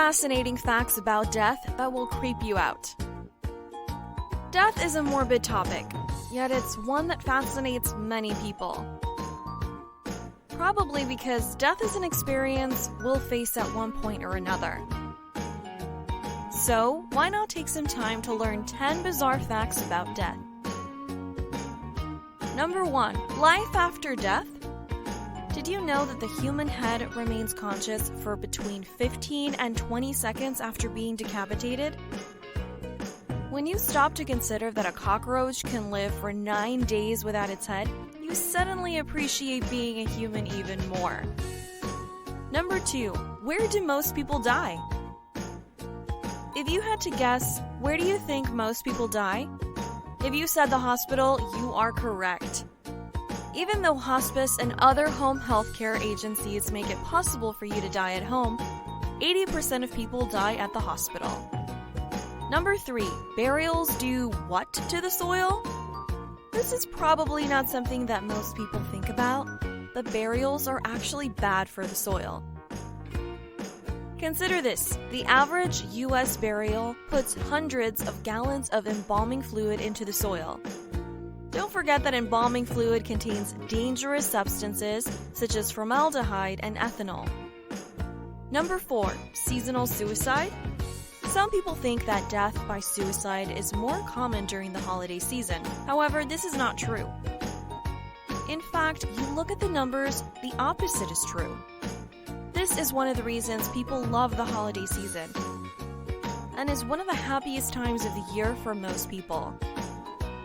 fascinating facts about death that will creep you out. Death is a morbid topic, yet it's one that fascinates many people. Probably because death is an experience we'll face at one point or another. So, why not take some time to learn 10 bizarre facts about death? Number 1. Life after death? Did you know that the human head remains conscious for between 15 and 20 seconds after being decapitated? When you stop to consider that a cockroach can live for 9 days without its head, you suddenly appreciate being a human even more. Number 2. Where do most people die? If you had to guess, where do you think most people die? If you said the hospital, you are correct. Even though hospice and other home healthcare agencies make it possible for you to die at home, 80% of people die at the hospital. Number 3. Burials do what to the soil? This is probably not something that most people think about, but burials are actually bad for the soil. Consider this: the average US burial puts hundreds of gallons of embalming fluid into the soil. Don't forget that embalming fluid contains dangerous substances such as formaldehyde and ethanol. Number 4. Seasonal suicide? Some people think that death by suicide is more common during the holiday season. However, this is not true. In fact, you look at the numbers, the opposite is true. This is one of the reasons people love the holiday season, and is one of the happiest times of the year for most people.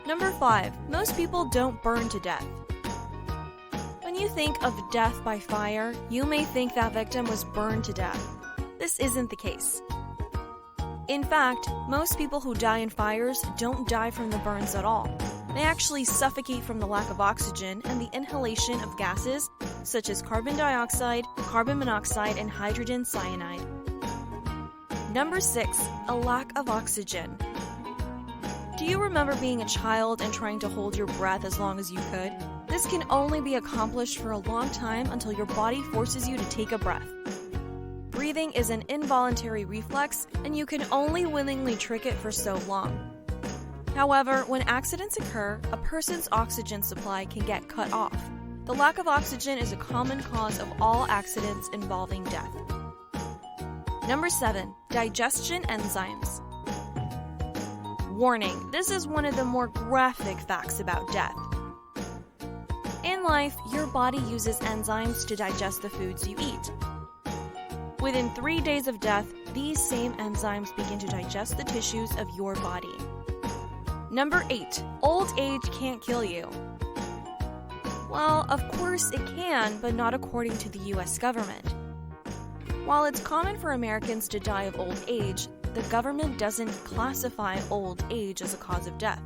Number 5. Most people don't burn to death. When you think of death by fire, you may think that victim was burned to death. This isn't the case. In fact, most people who die in fires don't die from the burns at all. They actually suffocate from the lack of oxygen and the inhalation of gases such as carbon dioxide, carbon monoxide, and hydrogen cyanide. Number 6. A lack of oxygen. Do you remember being a child and trying to hold your breath as long as you could? This can only be accomplished for a long time until your body forces you to take a breath. Breathing is an involuntary reflex, and you can only willingly trick it for so long. However, when accidents occur, a person's oxygen supply can get cut off. The lack of oxygen is a common cause of all accidents involving death. Number 7. Digestion enzymes. Warning, this is one of the more graphic facts about death. In life, your body uses enzymes to digest the foods you eat. Within 3 days of death, these same enzymes begin to digest the tissues of your body. Number 8. Old age can't kill you. Well, of course it can, but not according to the US government. While it's common for Americans to die of old age, the government doesn't classify old age as a cause of death.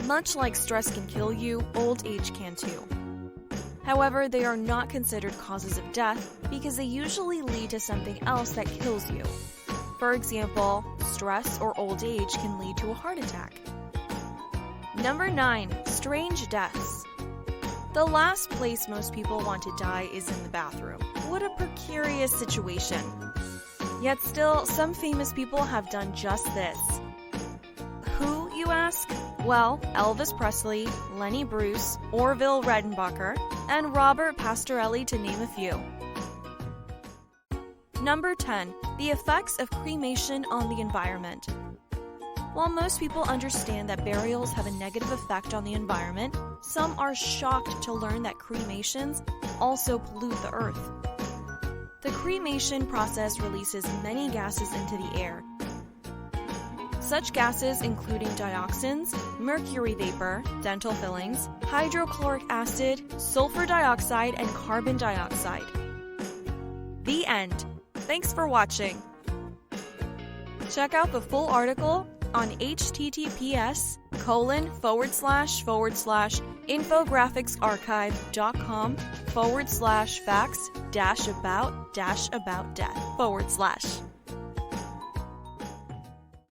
Much like stress can kill you, old age can too. However, they are not considered causes of death because they usually lead to something else that kills you. For example, stress or old age can lead to a heart attack. Number 9. Strange deaths. The last place most people want to die is in the bathroom. What a precarious situation. Yet still, some famous people have done just this. Who, you ask? Well, Elvis Presley, Lenny Bruce, Orville Redenbacher, and Robert Pastorelli, to name a few. Number 10. The effects of cremation on the environment. While most people understand that burials have a negative effect on the environment, some are shocked to learn that cremations also pollute the earth. The cremation process releases many gases into the air. Such gases including dioxins, mercury vapor, dental fillings, hydrochloric acid, sulfur dioxide, and carbon dioxide. The end. Thanks for watching. Check out the full article on https://infographicsarchive.com/facts-about-death/.